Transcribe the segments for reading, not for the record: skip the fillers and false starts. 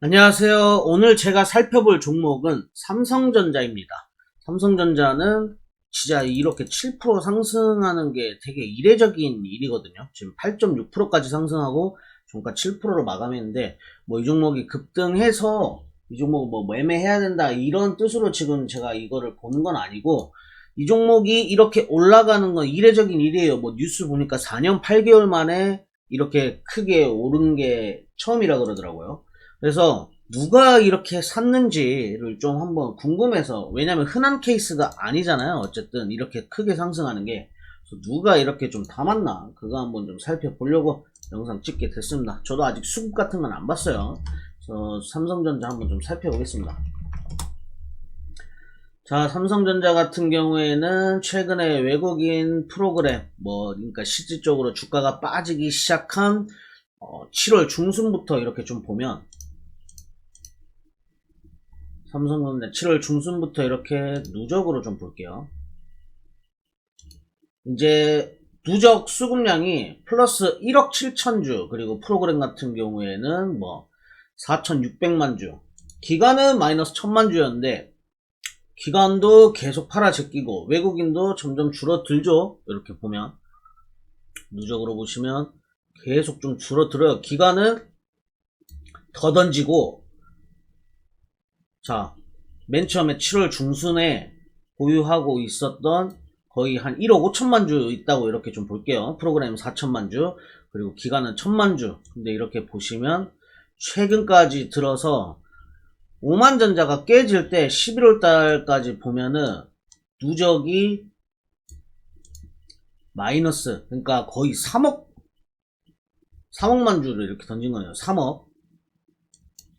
안녕하세요. 오늘 제가 살펴볼 종목은 삼성전자입니다. 삼성전자는 진짜 이렇게 7% 상승하는 게 되게 이례적인 일이거든요. 지금 8.6%까지 상승하고 종가 7%로 마감했는데 뭐 이 종목이 급등해서 이 종목 뭐 매매해야 된다 이런 뜻으로 지금 제가 이거를 보는 건 아니고, 이 종목이 이렇게 올라가는 건 이례적인 일이에요. 뭐 뉴스 보니까 4년 8개월 만에 이렇게 크게 오른 게 처음이라 그러더라고요. 그래서 누가 이렇게 샀는지를 좀 한번 궁금해서, 왜냐면 흔한 케이스가 아니잖아요. 어쨌든 이렇게 크게 상승하는 게. 그래서 누가 이렇게 좀 담았나 그거 한번 좀 살펴보려고 영상 찍게 됐습니다. 저도 아직 수급 같은 건 안 봤어요. 그래서 삼성전자 한번 좀 살펴보겠습니다. 자, 삼성전자 같은 경우에는 최근에 외국인 프로그램, 그러니까 실질적으로 주가가 빠지기 시작한 7월 중순부터 이렇게 좀 보면, 삼성전자 7월 중순부터 이렇게 누적으로 좀 볼게요. 이제 누적 수급량이 플러스 1억 7천주, 그리고 프로그램 같은 경우에는 4,600만 주, 기간은 마이너스 1,000만 주였는데 기간도 계속 팔아 제끼고 외국인도 점점 줄어들죠. 이렇게 보면 누적으로 보시면 계속 좀 줄어들어요. 기간은 더 던지고, 자, 맨 처음에 7월 중순에 보유하고 있었던 거의 한 1억 5천만 주 있다고 이렇게 좀 볼게요. 프로그램 4천만 주, 그리고 기간은 1,000만 주. 근데 이렇게 보시면 최근까지 들어서 오만전자가 깨질 때 11월 달까지 보면은 누적이 마이너스, 그러니까 거의 3억만 주를 이렇게 던진 거예요. 3억.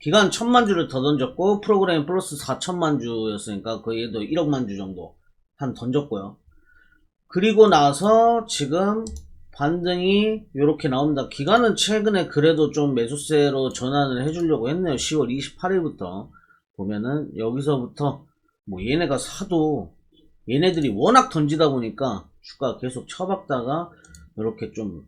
기간 1,000만 주를 더 던졌고 프로그램 플러스 4천만 주였으니까 거의 얘도 1억만 주 정도 한 던졌고요. 그리고 나서 지금 반등이 이렇게 나옵니다. 기간은 최근에 그래도 좀 매수세로 전환을 해주려고 했네요. 10월 28일부터 보면은 여기서부터 얘네가 사도 얘네들이 워낙 던지다 보니까 주가가 계속 쳐박다가 이렇게 좀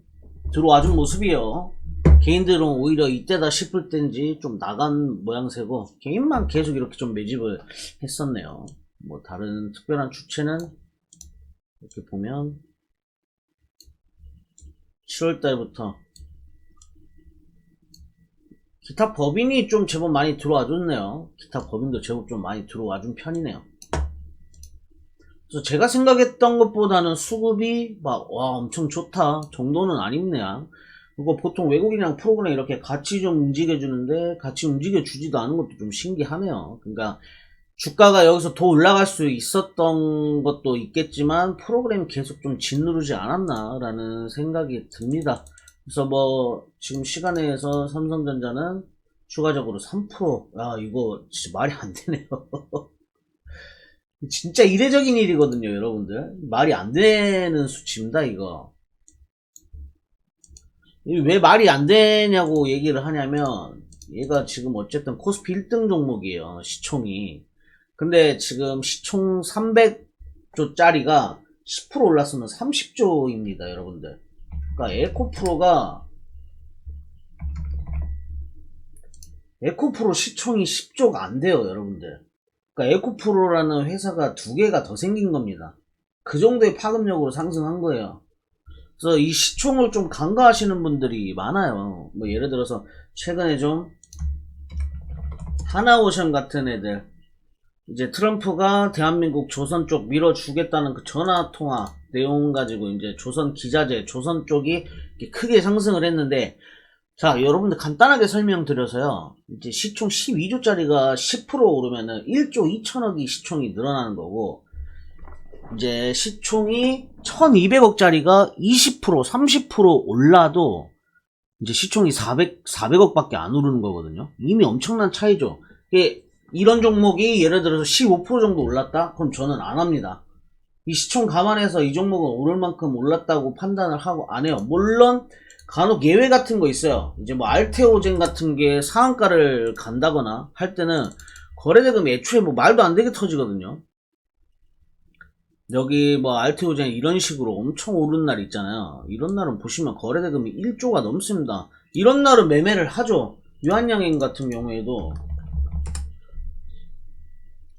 들어와준 모습이에요. 개인들은 오히려 이때다 싶을 땐지 좀 나간 모양새고, 개인만 계속 이렇게 좀 매집을 했었네요. 다른 특별한 주체는 이렇게 보면 7월달부터 기타 법인이 좀 제법 많이 들어와줬네요. 기타 법인도 제법 좀 많이 들어와준 편이네요. 그래서 제가 생각했던 것보다는 수급이 와 엄청 좋다 정도는 아닙니다. 그리고 보통 외국인이랑 프로그램 이렇게 같이 좀 움직여주는데 같이 움직여주지도 않은 것도 좀 신기하네요. 그러니까 주가가 여기서 더 올라갈 수 있었던 것도 있겠지만 프로그램이 계속 좀 짓누르지 않았나 라는 생각이 듭니다. 그래서 지금 시간에서 삼성전자는 추가적으로 3%, 이거 진짜 말이 안 되네요. 진짜 이례적인 일이거든요, 여러분들. 말이 안 되는 수치입니다, 이거. 왜 말이 안 되냐고 얘기를 하냐면, 얘가 지금 어쨌든 코스피 1등 종목이에요, 시총이. 근데 지금 시총 300조짜리가 10% 올랐으면 30조입니다, 여러분들. 그러니까 에코프로 시총이 10조가 안 돼요, 여러분들. 그러니까 에코프로라는 회사가 두 개가 더 생긴 겁니다. 그 정도의 파급력으로 상승한 거예요. 그래서 이 시총을 좀 간과하시는 분들이 많아요. 예를 들어서 최근에 좀 하나오션 같은 애들, 이제 트럼프가 대한민국 조선 쪽 밀어주겠다는 그 전화통화 내용 가지고 이제 조선 기자재, 조선 쪽이 크게 상승을 했는데, 자, 여러분들 간단하게 설명드려서요. 이제 시총 12조짜리가 10% 오르면은 1조 2천억이 시총이 늘어나는 거고, 이제 시총이 1200억짜리가 20%, 30% 올라도 이제 시총이 400억밖에 안 오르는 거거든요. 이미 엄청난 차이죠. 이런 종목이 예를 들어서 15% 정도 올랐다? 그럼 저는 안 합니다. 이 시총 감안해서 이 종목은 오를 만큼 올랐다고 판단을 하고 안 해요. 물론 간혹 예외 같은 거 있어요. 이제 알테오젠 같은 게 상한가를 간다거나 할 때는 거래대금이 애초에 말도 안 되게 터지거든요. 여기 알테오젠 이런 식으로 엄청 오른 날 있잖아요. 이런 날은 보시면 거래대금이 1조가 넘습니다. 이런 날은 매매를 하죠. 유한양행 같은 경우에도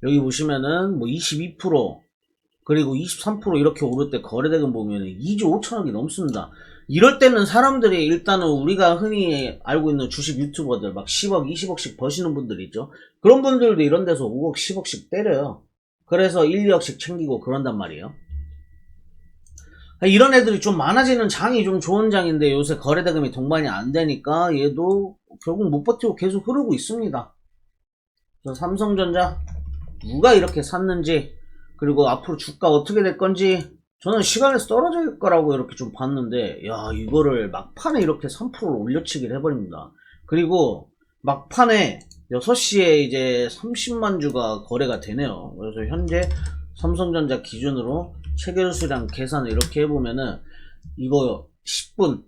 여기 보시면은 뭐 22% 그리고 23% 이렇게 오를 때 거래대금 보면은 2조 5천억이 넘습니다. 이럴 때는 사람들이 일단은 우리가 흔히 알고 있는 주식 유튜버들 막 10억, 20억씩 버시는 분들 있죠. 그런 분들도 이런 데서 5억, 10억씩 때려요. 그래서 1, 2억씩 챙기고 그런단 말이에요. 이런 애들이 좀 많아지는 장이 좀 좋은 장인데 요새 거래대금이 동반이 안 되니까 얘도 결국 못 버티고 계속 흐르고 있습니다. 그래서 삼성전자 누가 이렇게 샀는지 그리고 앞으로 주가 어떻게 될 건지 저는 시간에서 떨어질 거라고 이렇게 좀 봤는데 야 이거를 막판에 이렇게 3%를 올려치기를 해버립니다. 그리고 막판에 6시에 이제 30만 주가 거래가 되네요. 그래서 현재 삼성전자 기준으로 체결 수량 계산을 이렇게 해보면은 이거 10분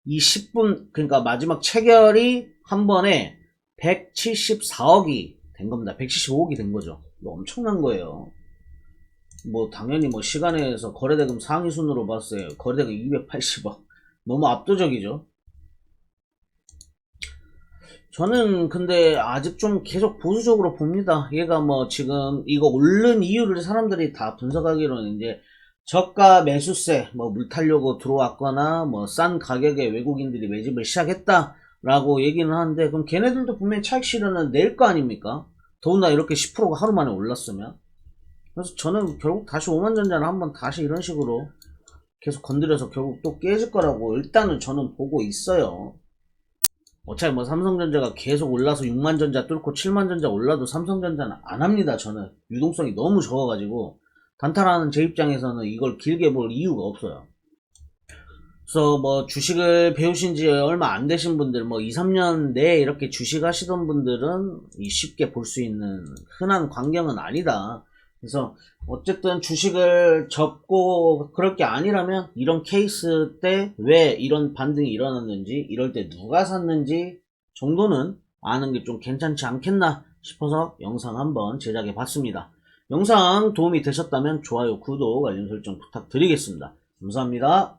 이 10분 그러니까 마지막 체결이 한 번에 174억이 된 겁니다. 175억이 된 거죠. 이거 엄청난 거예요. 뭐 당연히 뭐 시간에서 거래대금 상위 순으로 봤어요. 거래대금 280억 너무 압도적이죠. 저는 근데 아직 좀 계속 보수적으로 봅니다. 얘가 뭐 지금 이거 오른 이유를 사람들이 다 분석하기로는 이제 저가 매수세 뭐 물 타려고 들어왔거나 뭐 싼 가격에 외국인들이 매집을 시작했다라고 얘기는 하는데 그럼 걔네들도 분명히 차익 실현은 낼 거 아닙니까? 더군다나 이렇게 10%가 하루 만에 올랐으면. 그래서 저는 결국 다시 오만전자는 한번 다시 이런 식으로 계속 건드려서 결국 또 깨질 거라고 일단은 저는 보고 있어요. 어차피 뭐 삼성전자가 계속 올라서 6만전자 뚫고 7만전자 올라도 삼성전자는 안 합니다. 저는 유동성이 너무 적어가지고 단타라는 제 입장에서는 이걸 길게 볼 이유가 없어요. 그래서 뭐 주식을 배우신 지 얼마 안 되신 분들 뭐 2, 3년 내에 이렇게 주식 하시던 분들은 쉽게 볼 수 있는 흔한 광경은 아니다. 그래서 어쨌든 주식을 접고 그럴 게 아니라면 이런 케이스 때 왜 이런 반등이 일어났는지 이럴 때 누가 샀는지 정도는 아는 게 좀 괜찮지 않겠나 싶어서 영상 한번 제작해 봤습니다. 영상 도움이 되셨다면 좋아요, 구독, 알림 설정 부탁드리겠습니다. 감사합니다.